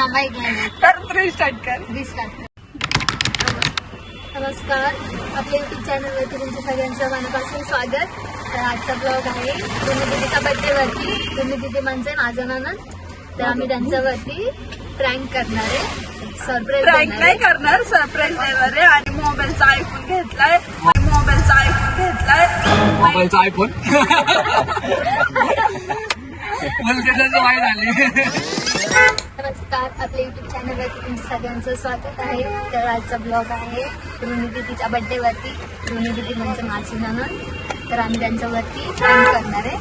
थांबा एक मिनिट. तर रिस्टार्ट कर. नमस्कार, आपल्या युट्यूब चॅनलवरती तुमच्या सगळ्यांचं मनापासून स्वागत. तर आजचा ब्लॉग आहे तुम्ही दीदीच्या बर्थडेवरती. तुम्ही दीदी म्हणजे माझं ननद. तर आम्ही त्यांच्यावरती प्रँक करणार आहे. सरप्राईज प्रँक नाही करणार, सरप्राईज देणार आहे. आणि मोबाईलचा आयफोन घेतलाय. मोबाईलचा आयफोन वाईट झाली. नमस्कार, आपल्या युट्यूब चॅनलवरती तुमच्या सगळ्यांचं स्वागत आहे. तर आजचा ब्लॉग आहे रोनी दीदीच्या बर्थडेवरती. रोनी दीदी म्हणजे माझी ननद. तर आम्ही त्यांच्यावरती प्रँक करणार आहे.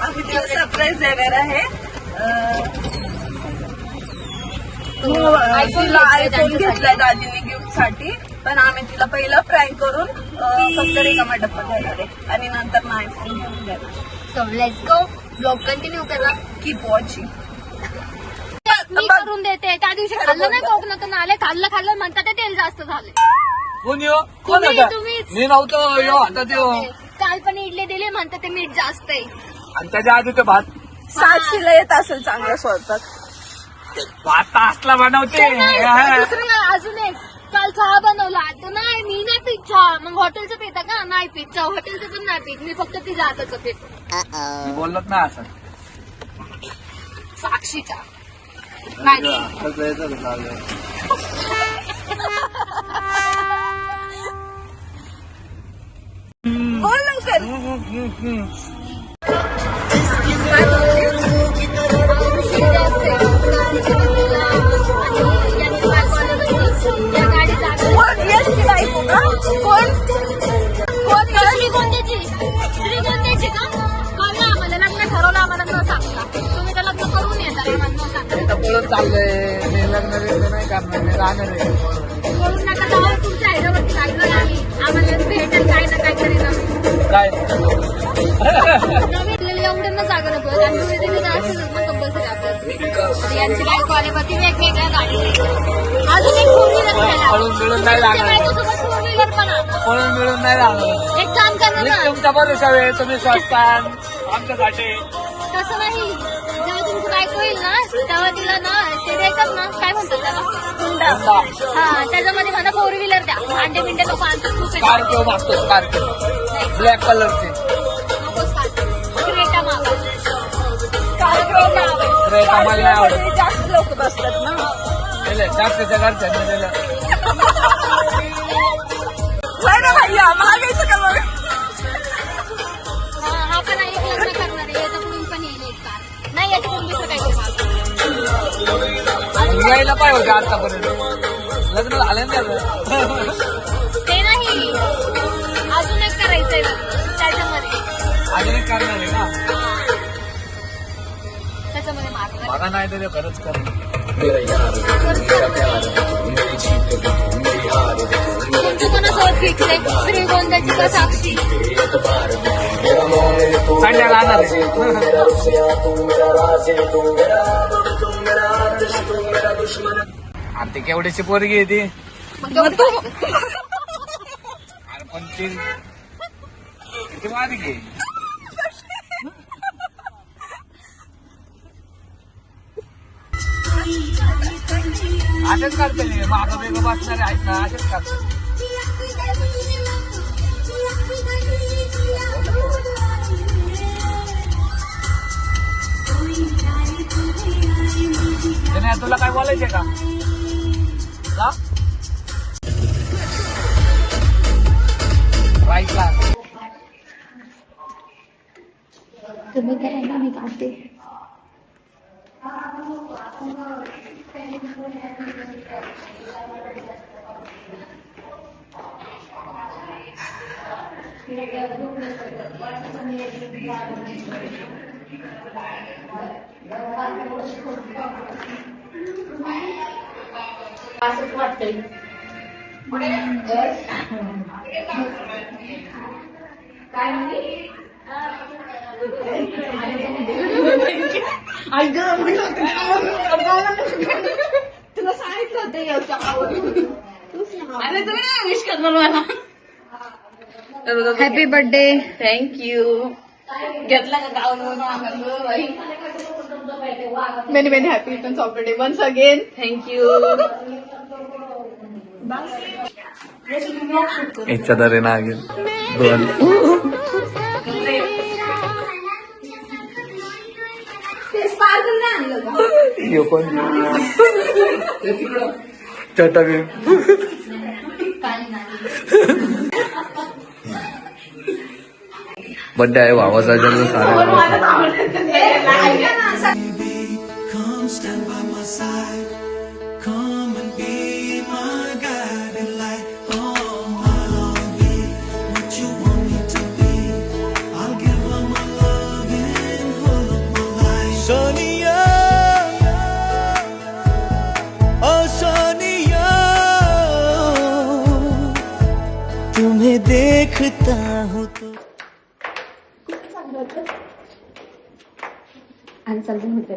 आम्ही तिला सरप्राईज देणार आहे. तिला आयफोन घेतलाय दादीने गिफ्ट साठी. पण आम्ही तिला पहिलं प्रँक करून फक्त रिकामा डब्बा देणार आहे आणि नंतर ना आयफोन घेऊन देणार. So let's go. Vlog continue करा. Keep watching. मी करून देते. त्या दिवशी खाल्लं नाही कोकणातून आले. खाल्लं म्हणतात ते तेल जास्त झाले. कोण यो कोण होता? तुम्हीच. मी नव्हतो यो आता ते काल पण इडली दिली म्हणतात ते मीठ जास्त आहे. आणि त्याच्या आधी ते भात साक्षीला येत असेल चांगला स्वयंपाक. भात असला बनवते. दुसरं नाही, अजून एक काल चहा बनवला. आता नाही, मी नाही पीत चहा. मग हॉटेलचं पिता का? नाही पीत चहा. हॉटेलचं पण नाही पीत. मी फक्त तिच्या हाताचं पित. मी बोलत ना असं साक्षीच्या नाही. बोल लवकर. यशची बायको का? कोण श्रीगोंद्याची का? कळलं आम्हाला. लग्न ठरवलं आम्हाला न सांगता. तुम्ही तर लग्न करून येतात आम्हाला न सांगता. बोलत चाललंय. मी लग्न नाही करणार. मी राहणार आहे. करून नका जाऊ. तुमच्या आईवरती राहिलं नाही. आम्हाला भेटेल काय ना काहीतरी नवीन. काय नवीन एवढं न जागा नको. आणि तिथे असेल ना कंपल्सरी आपल्याला. यांची बायको आल्यावरती वेगवेगळ्या गाडी. अजून एक फोर व्हीलर पळून मिळून नाही लागणार. बायकोसोबत फोर व्हीलर पण आणा. पळून मिळून नाही लागणार. एक काम करा ना. तुमच्या भरोसा आहे. तुम्ही स्वस्तान आमच्यासाठी. तसं नाही. जेव्हा तुमची बायको होईल ना तेव्हा तिला ना ते देतात ना, काय म्हणतात त्याला, हुंडा. हा, त्याच्यामध्ये मला फोर व्हीलर द्या. अंडे बिंडे नको आणतात. स्कॉर्पिओ मागतो. स्कॉर्पिओ ब्लॅक कलरचे. क्रेटा मागा. क्रेटा मला नाही आवडत. जास्त लोक बसतात ना. जास्तच्या घरच्यांनी दिलं. बरं भैया मागायचं का मग? हा पण आहे. लग्न करणार आहे. याच्या पुढून पण येईल एक कार. नाही, याच्या पुढून दुसरं काहीतरी मागा. यायला पाहिजे होते आतापर्यंत. लग्न झालं ना त्याचं. ते नाही, अजून एक करायचंय त्याच्यामध्ये. अजून एक करणार आहे ना. त्याच्यामध्ये मारणार. बघा नाही तर खरंच कर. तुमचं कोणासोबत फिक्स आहे? श्रीगोंद्याची का साक्षी? संध्या राहणार आहे. अरे ती केवढीची पोरगी आहे ती. अरे पण ती किती बारीक आहे. असेच करते मागं वेगळं बसणारे आहेत ना. असेच करते. तुला काय बोलायचंय का? राईटला तुम्ही काय ना, मी काढते. असंच वाटतंय. काय म्हणली? तुला सांगितलं होतं अरे तुम्ही विश करणार मला. Happy birthday. थँक्यू. घेतला का gown many many happy returns of the day once again. Thank you. याच्या दरे ना गेल दोन यो कोण छोटा भीम बड्डे आहे भावाचा जन्म सारे Come stand by my side. Come and be my guiding light. Oh, I'll be what you want me to be. I'll give all my love and all of my life. Sonia, oh Sonia, तुम्हें देखता हूँ तो आणि चालून होते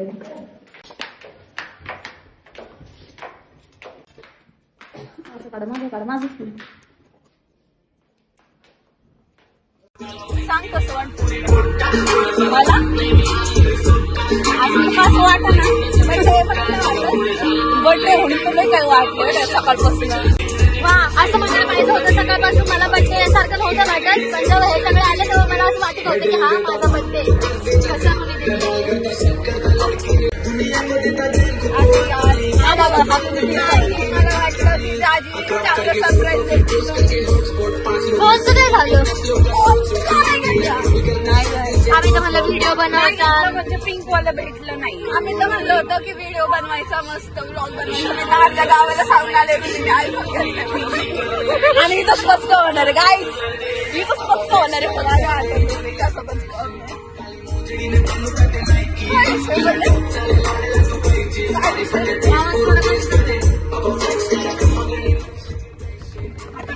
माझं सांग कसं वाटतं मला असं कसं वाटत ना बर्थडे होऊन तुला काय वाटलं सकाळपासून. वा असं म्हणायला पाहिजे होतं सकाळपासून मला बड्डे यासारखं नव्हतं वाटत पण जेव्हा हे सगळे आले तेव्हा मला असं वाटत होतं की हा माझा बड्डे कसं मला वाटलं तुझ्या आजीने चांगलं सरप्राईज कोणतं काय झालं आम्ही तर मला व्हिडिओ बनवायचा म्हणजे पिंक वाला भेटलं नाही. आम्ही तर म्हणलं होतं की व्हिडिओ बनवायचा मस्त व्लॉग बनवायचा. मी दारच्या गावाला सांगून आले म्हणजे मी आयफोन घेतला आणि इथंच पचक होणार आहे गाईज. इथंच पचक होणार आहे कसं पचक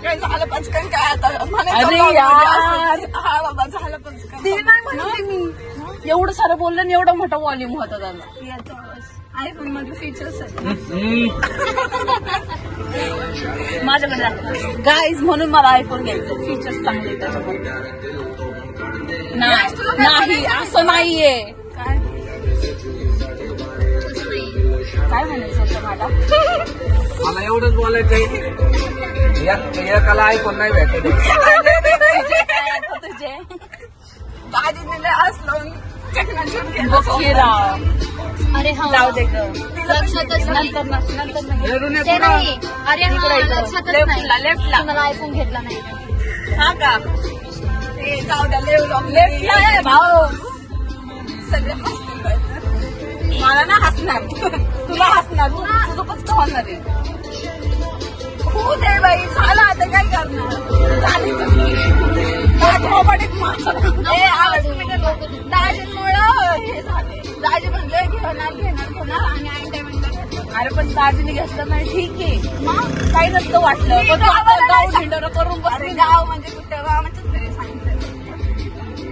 काय झालं पचकन काय आता अरे यार हा बाबा झालं पचकन ते नाही म्हणते मी. एवढं सारं बोललं आणि एवढा मोठा व्हॉल्यूम होता त्याला. आयफोन मध्ये फीचर्स आहेत माझ्याकडे गाईज म्हणून मला आयफोन घ्यायचं. फीचर्स चांगले आहेत त्याच्यामध्ये. नाही असं नाहीये. काय म्हणायचं होतं मला मला एवढंच बोलायचं आहे एकाला आयफोन नाही भेटत तुझे दाजीने असलं बघी राव. अरे हा जाऊ दे ग लक्षातच नाही नंतर ते नाही अरे हा लक्षातच नाही लेफ्टला की मला आयफोन घेतला नाही हा का ए जाऊ द्या लेफ्टला आहे भाऊ. सगळे मला ना हसणार तुला हसणार तुझं पचका होणार आहे. हो दे बाई झालं आता काय करणार दाजींमुळं हे झाले. दाजी म्हणले घेणार आणि ऐन टायमिंगला घेतलं. अरे पण दाजीने घेतलं नाही ठीक आहे मग काही नसतं वाटलं पण तू आता गाव ढिंडोरा करून बसले. गाव म्हणजे कुठं गावाच्याच घरी सांगितलं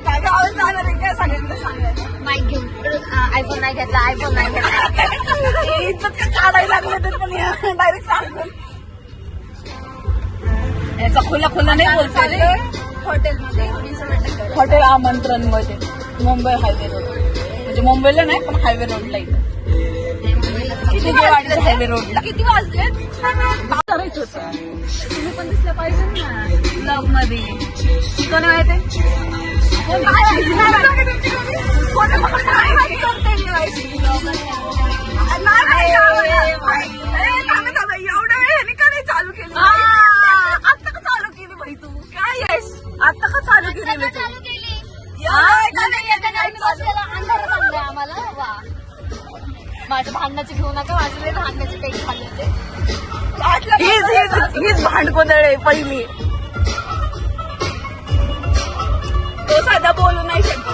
काय गावात जाणार आहे काय सांगितलं सांगायचं माईक घेऊन आयफोन नाही घेतला आयफोन नाही घेतला इज्जत का काढायला लागले तर पण डायरेक्ट सांगून याचा खुला नाही बोलतो हॉटेलमध्ये हॉटेल आमंत्रण मध्ये मुंबई हायवे रोड म्हणजे मुंबईला नाही पण हायवे रोडला इथं हायवे रोडला. किती वाजले करायचं होतं तुम्ही पण दिसलं पाहिजे ना ब्लॉग मध्ये. कोण माहिती एवढं वेळ का नाही चालू केली आता का चालू केली भाई तू काय यश आता का चालू केली आम्हाला वा माझ्या भांडणाची घेऊ नका माझे भांडणाचे काही खाल्ले ते हीच भांडकोदळ आहे पहिली. तो साधा बोलू नाही शकत.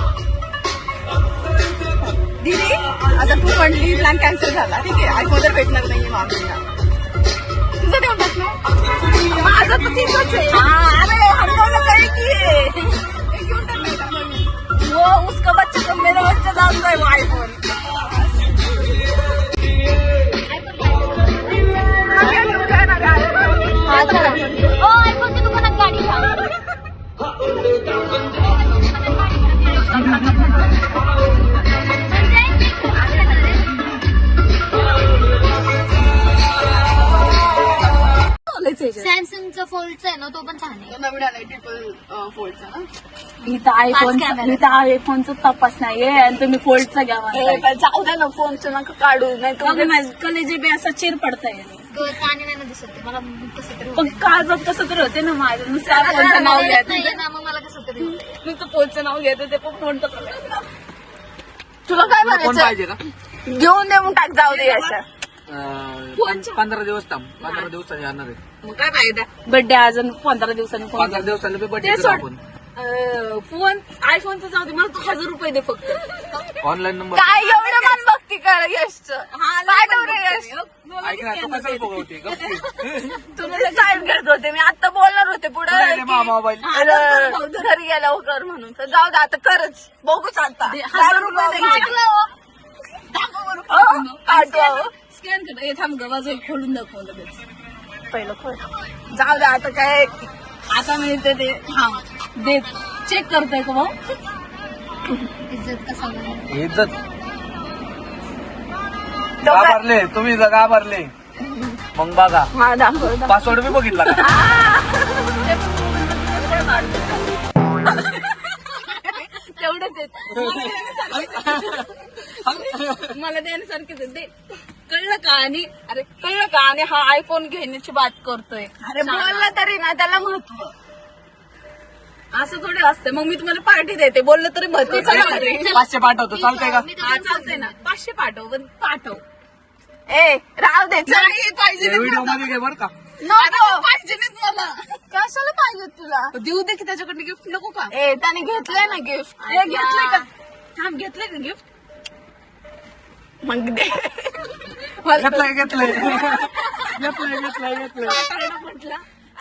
दिदी आता तू म्हणली प्लॅन कॅन्सल झाला ठीक आहे आयफोन तर भेटणार नाही मामीला तुझं देऊन टाक ना माझं तर तिथंच आहे. अरे हमको काही की घेऊन टाक वो उसका बच्चा तो मेरा बच्चा जाऊन जाए वो आयफोन. आयफोनच्या दुकानात गाडी सॅमसंगचा फोल्डचा आहे ना तो पण छान आहे. तो नवीन आलाय ट्रिपल फोल्डचा ना. इथं आयफोनचा तपास नाहीये आणि तुम्ही फोल्डचा घ्या म्हणताय. जाऊ द्या ना फोनचं नका काढू नाही बघा ना, कलेजे बी असा चिर पडताय. कानी नाही ना दिसत ते. मला कसं तरी पण होतंय. काळजात कसं तर होते ना माझं. नुसतं फोनचं नाव मला येत घ्यायचं, नाहीये ना मग मला कसं तरी होतंय. नुसतं फोनचं नाव घ्यायचं, ते पण फोन तर तुला काय कोण म्हणायचं पाहिजे का घेऊन देऊन टाक जाऊ दे याच्या 15 दिवस थांब. 15 दिवसांनी येणार आहे. मग काय फायदा. बर्थडे अजून 15 दिवसांनी फोन 15 दिवसाला बी ते बड्डे सोड. आपण फोन आयफोनचं जाऊ दे, मला तू 1000 रुपये दे फक्त. ऑनलाईन नंबर काय एवढं मन बघती कर यशचं पाठव रे यश ऐक ना तू कशाला बघवते गप्पी. तुला ते काय घेत होते मी आता बोलणार होते पुढे नाही रे मा मोबाईल. घरी गेला कर म्हणून तर जाऊ दे आता करच बघूच आता 1000 रुपये द्यायचे. पाठव स्कॅन कर. हे थांब गवाजो खोलून दाखव लगेच. पहिलं खोल जाऊ दे आता काय आता मी ते हा दे चेक करतोय का भाऊ. इज्जत कसा बघायला. इज्जत घाबरले तुम्ही जर घाबरले मग बघा मला दाखव पासवर्ड बी बघितला का तेवढंच मला देण्यासारखेच दे. कळलं का. आणि अरे कळलं का. आणि हा आयफोन घेण्याची बात करतोय. अरे बोलला तरी ना त्याला महत्व असं थोडे असते. मग मी तुम्हाला पार्टी देते बोललं तरी महत्व. 500 पाठवतो चालतंय का मी हा तर चालतंय ना. 500 पाठव पण पाठव. ए राव दे चल. पाहिजे व्हिडिओ मध्ये घे बर का. नको पाहिजे नाहीत मला. कशाला पाहिजे तुला देऊ दे की त्याच्याकडनं गिफ्ट नको का. ए त्याने घेतलंय ना गिफ्ट हे घेतलंय का. थांब घेतलंय का गिफ्ट. मग दे घेतलंय घेतलंय घेतलंय घेतलंय घेतलंय म्हटलं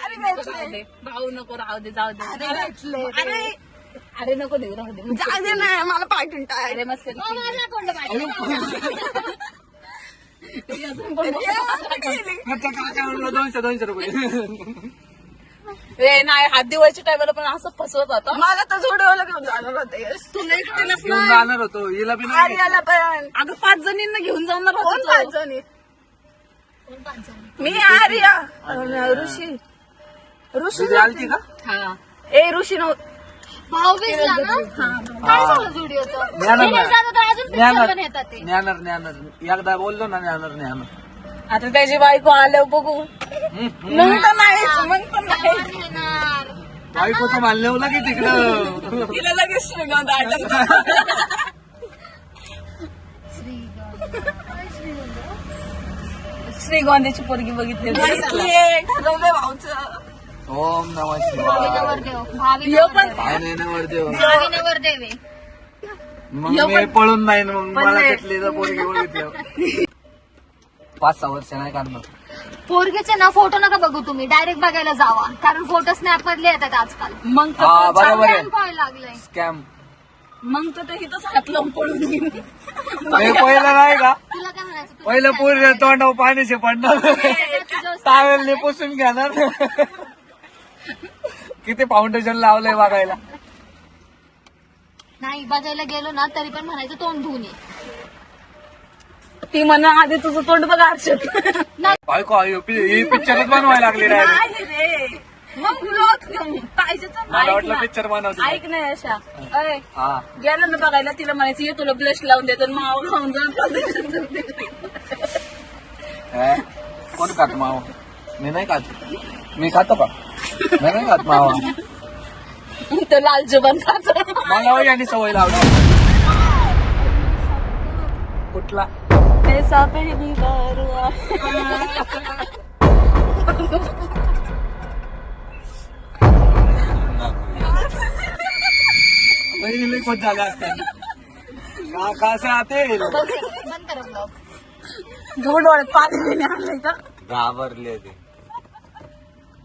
अरे घेतलंय भाऊ नको राहू दे जाऊ दे. अरे घेतलंय अरे अरे नको देऊ राहू दे. जाऊ दे ना मला पाठवून टाक अरे मस्त माझ्या अकाउंटला पाहिजे. घरच्या काकांना 200 रुपये रे नाही हात दिवाळीच्या टायमाला पण असं फसवत होता. मला तर जोडवलं घेऊन जाणार होतं यश तुला एकट्यालाच घेऊन नाही. जाणार होतो हिला बी नाही घेतलं. आर्याला पण अगं 5 जणींना घेऊन जाणार कोण होता 5 तो. जणी कोण पाच जण? मी आर्या ऋषी तुझी आलती का हा ए ऋषी नव्हतं भाऊ बीजला ना काय झालं जुडिओचं. ज्ञानर हे जातं तर अजून पिक्चर पण येतात ते. ज्ञानर एकदा बोललो ना ज्ञानर आता त्याची बायको आल्यावर बघू. मग तर नाहीच मग पण नाही कोण येणार? बायकोचं मानलं लगेच तिकडं तिला लगेच श्रीगंध आठवलं. श्रीगोंद्याची पोरगी बघितली. बघितलीये, ठरवलंय भाऊचं ओम नमः भावी शिवाय नवरदेव. भावी यो पण नवरदेव. काय नाही ना वरदेव भावी नवरदेव आहे. मग मी पळून नाही ना, मग मला तिथली जर पोरगी बघितली 5-6 वर्ष नाही काढणार. पोरगीचे ना फोटो नका बघू तुम्ही डायरेक्ट बघायला जावा कारण फोटो स्नॅप मधले येतात आजकाल. मग तर हा बरोबर आहे Scam व्हायला लागलंय. स्कॅम मग तर ते इथंच हात लावून पडून गेली. पहिलं नाही का तुला काय म्हणायचं तू पहिलं पूर्ण तोंडावर पाण्याचे पडणार टावेलने पुसून घेणार किती फाउंडेशन लावलंय बघायला. नाही बघायला गेलो ना तरी पण म्हणायचं तोंड धुवून ये. ती म्हणा आधी तुझं तोंड बघ आरशात. ऐको ही पिक्चरच बनवायला लागली डायरेक्ट. नाही रे. मग vlog पाहिजे तर मला ऐक वाटलं ना. पिक्चर बनवतो ऐक नाही अशा. अरे हा गेलं ना बघायला तिला म्हणायचं ये तुला ब्लश लावून देतो माव खाऊन काय? कोण खात मावा मी नाही खात. मी खातो का मी नाही खात मावा. तो लाल जुबान खातो. मला यांनी सवय लावली. कुठला ऐसा पहली बार हुआ. बहिणीला खोट झाले असतात का असं आते बंद करा ब्लॉग. दोन डोळ्यात पाणी पिणे आणलंय का. घाबरले ते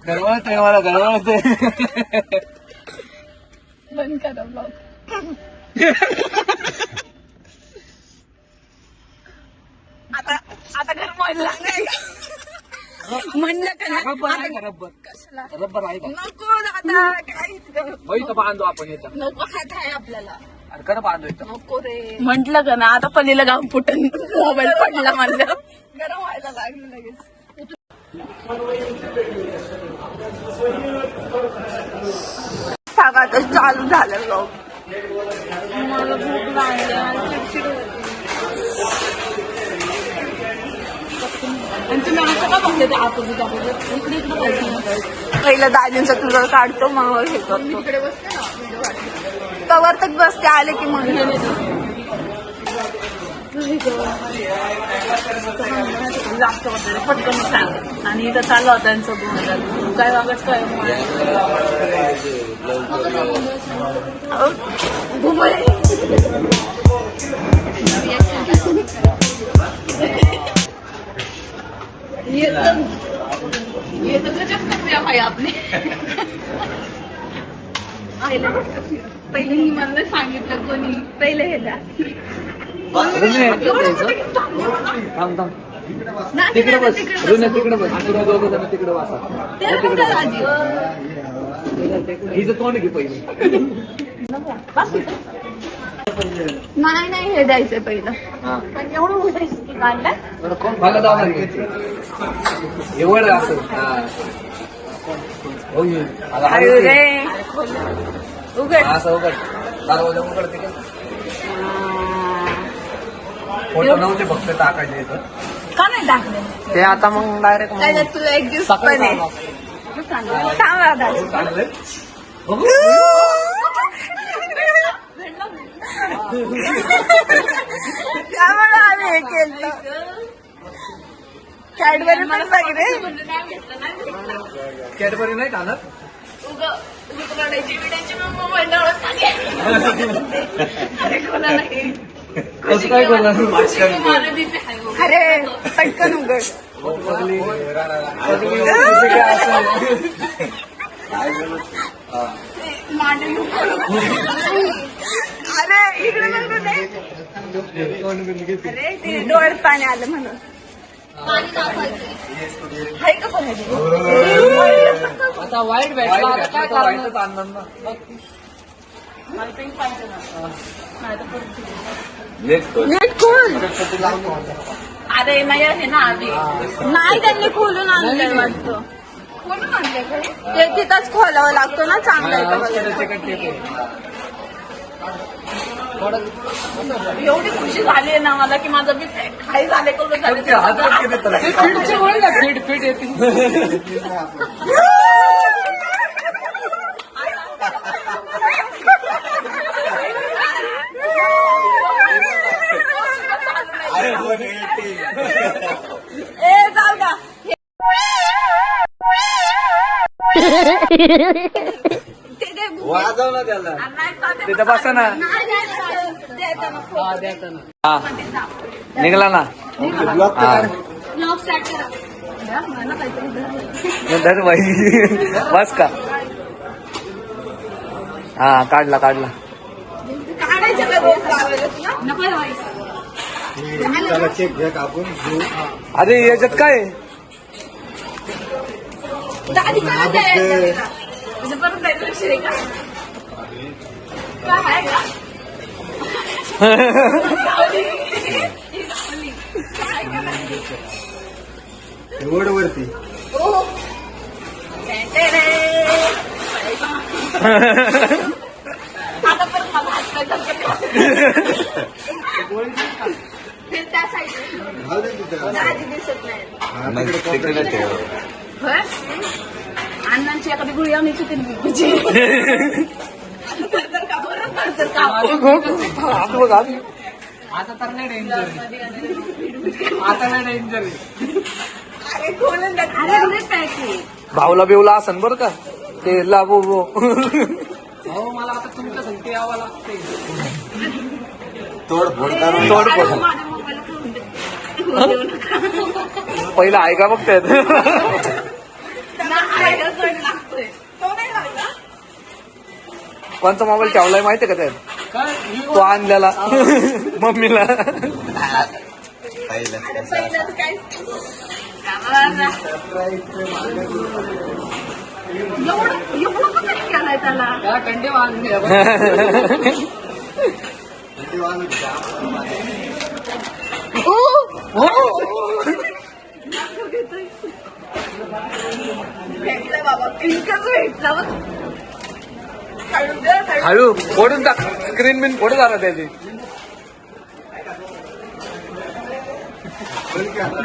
गरवळत आहे मला गरवळत आहे. बंद करा ब्लॉग. आता घर मोहायला लागलाय. म्हणलं का नाही? रब्बर आहे का रब्बर रब्बर आहे का नको दादा काही इथं बांधू आपण इथं. नको हात आहे आपल्याला. अरे खरं बांधू इथं. नको रे. म्हंटल का ना आता पलीला गाव फुटन मोबाईल पडला म्हणलं गरम व्हायला लागलं लगेच. आता चालू झालं ब्लॉग. मला भूक लागली आणि चिडचिड होते. आणि तुम्ही असं का बघते ते ऑपोजिट इकडे इकडे पाहिजे. पहिलं दाजींचा तुझं काढतो मग हे करतो. इकडे बसते ना व्हिडिओ काढते. कवर तक बसते आले की मग जास्त होते पटकन सांग. आणि इथं चाललं होतं त्यांचं बोलणं काय वागच काय ये तो गजब कर दिया भाई आपने. पहिले ही मला नाही सांगितलं कोणी. पहिले ह्याला थांब थांब तिकडे बस रुने तिकडे बस तुम्ही दोघं जण तिकडे वाचा हिचं तोंड घे पहिले. नाही नाही हे द्यायचंय पहिलं. हा पण एवढं उठायचं की काढलं. मला जाऊ एवढं असं रे उघड. असं उघड दरवाजा उघड तिकडे फोटो नव्हते फक्त टाकायचे इथं. का नाही टाकले ते आता मग डायरेक्ट त्याच्यात तुला एक दिवस पण आहे. थांबा दादा. चांगलं त्यामुळे आम्ही हे केलं. कॅडबरी पण सगळे कॅडबरी नाही खाणार. कसं काय बोलणार अरे पटकन उघड. अरे इकडे बघू दे. अरे ते डोळ्यात पाणी आलं म्हणून. पाणी दाखवायचं. हाय का पण आता वाईट भेटला आता काय वाईटच आणणार ना. नीट खोल. अरे नाही आहे ना आधी. नाही त्यांनी खोलून आणलं वाटतं. कोणी आणलं ते तिथंच खोलावं लागतो ना चांगलं आहे का बघायला. एवढी खुशी झाली आहे ना मला की माझं बी काही झाले करून झाले. फिट येते. ए जाऊ द्या. वाजव ना त्याला तिथं बसा ना. हा निघला ना. हा ब्लॉग स्टार्ट करा. धर बाई बस का. हा काढला काढला. काढायचं का रोज लावायला तुला. नको व्हायचं. अरे याच्यात काय आहे? आधी करा द्यायचं. म्हणजे परत जायचं विषय आहे का. काय आहे का. वरती आता परत मला हात ते त्या साईडला आधी दिसत नाही. अण्णांची एखादी गुळी आणायची तुझी. आता तर नाही डेंजर. आता नाही डेंजर. अरे खोलून द्या. भाऊला बिवला असन बरं का ते लाभो हो मला आता तुमच्या संगती यावं लागते. तोडफोड माझ्या मोबाईल खोलून दे. पहिला आहे का बघतायत. लागतोय तो नाही लागला. कोणता मोबाईल ठेवलाय माहितीये का त्यात तो आणलेला मम्मीला. पहिलंच काय एवढं कसं केलाय त्याला. कंडे बांधले. भेटलं बाबा पिंकच भेटला बघ. हळू दे, हळू. हळू फोडून टाक स्क्रीन बिन फोडून झाला त्याची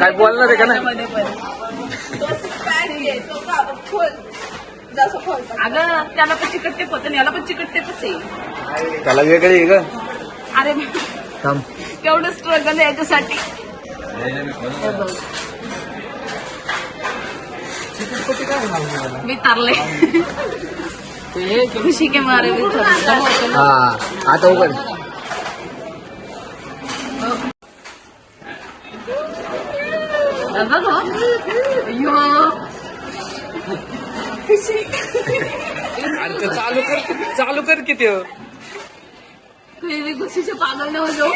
काय बोलणार आहे का नाही मध्ये पण. तो पॅन घे, तो बाबा खोल. जसं खोलतो. अगं त्याला पण चिकट टेप होतं आणि याला पण चिकट टेपच आहे. त्याला वेगळी आहे का अरे थांब केवढं स्ट्रगल आहे याच्यासाठी. मी तारले खुशी के मारे मी तारले. हा आता उघड बघ हो. अय्यो. आणि ते चालू कर किती मी खुशीचे पागल नव्हे जाऊ.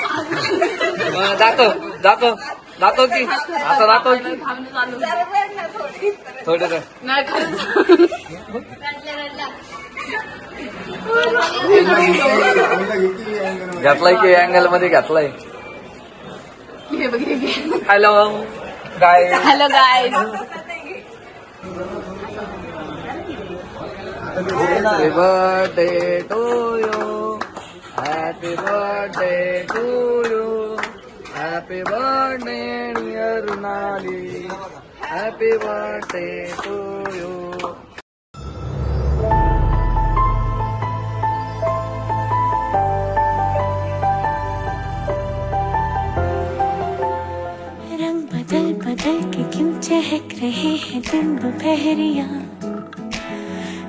जातो की आता जातो की थांबणे चालू. जरा वेळ ना थोडी. थोडं कर. नाही खरंच. घातलाय की अँगल मध्ये घातलाय हे बघ हे घे. हॅलो काय hello guy. Happy birthday to you happy birthday to you happy birthday dear Runali happy birthday to you रंग बदल बदल के क्यों चहक रहे हैं दिन दोपहरिया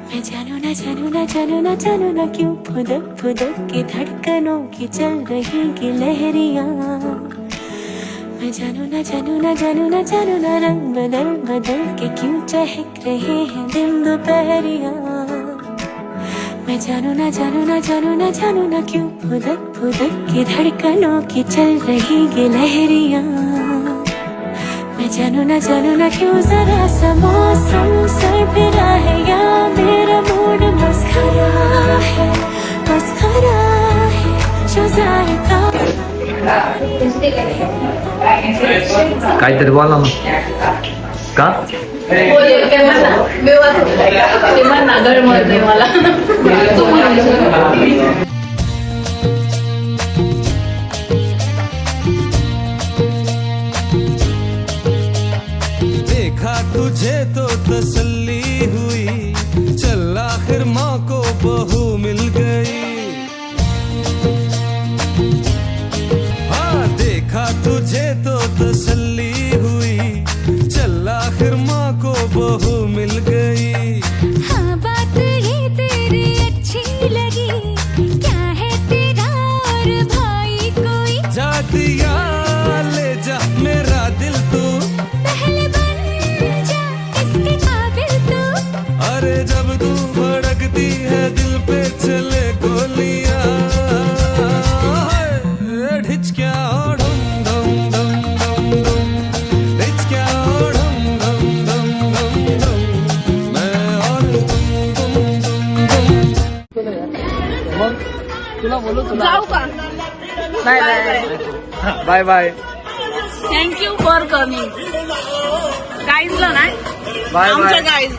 मैं जानू ना जानू ना जानू ना जानू ना क्यों फुदक फुदक के धड़कनों की चल रही गिलहरिया मैं जानू ना जानू ना जानू ना जानू ना रंग बदल बदल के क्यों चहक रहे हैं दिन दोपहरिया मैं जानू ना जानू ना जानू ना जानू ना क्यों फुदक फुदक के धड़कनों की चल रही गिलहरिया मैं जानू ना क्यों जरा सा मौसम सरफिरा है या मेरा मूड मस्खरा है जो जायका काहीतरी बोला मग का ना गळमळतंय मला. तू म्हणाली. देखा तुझे तो तसल्ली हुई चल आखिर माँ को बहू मिल गई हाँ देखा तुझे तो तसल्ली हुई चल आखिर माँ को बहू मिल गई हाँ बात ये तेरी अच्छी लगी क्या है तेरा और भाई कोई जा दिया ले जा मेरा दिल तू पहले बन जा इसके काबिल तू अरे जब तू भड़कती है दिल पे चले गोलियां ढिचक्या ढम धम धम धम धम ढिचक्या ढम धम धम धम धम मैं और तुम जाऊ का. Bye bye. Bye bye thank you for coming. गाईजला नाही बाय आमच्या बाय गाईज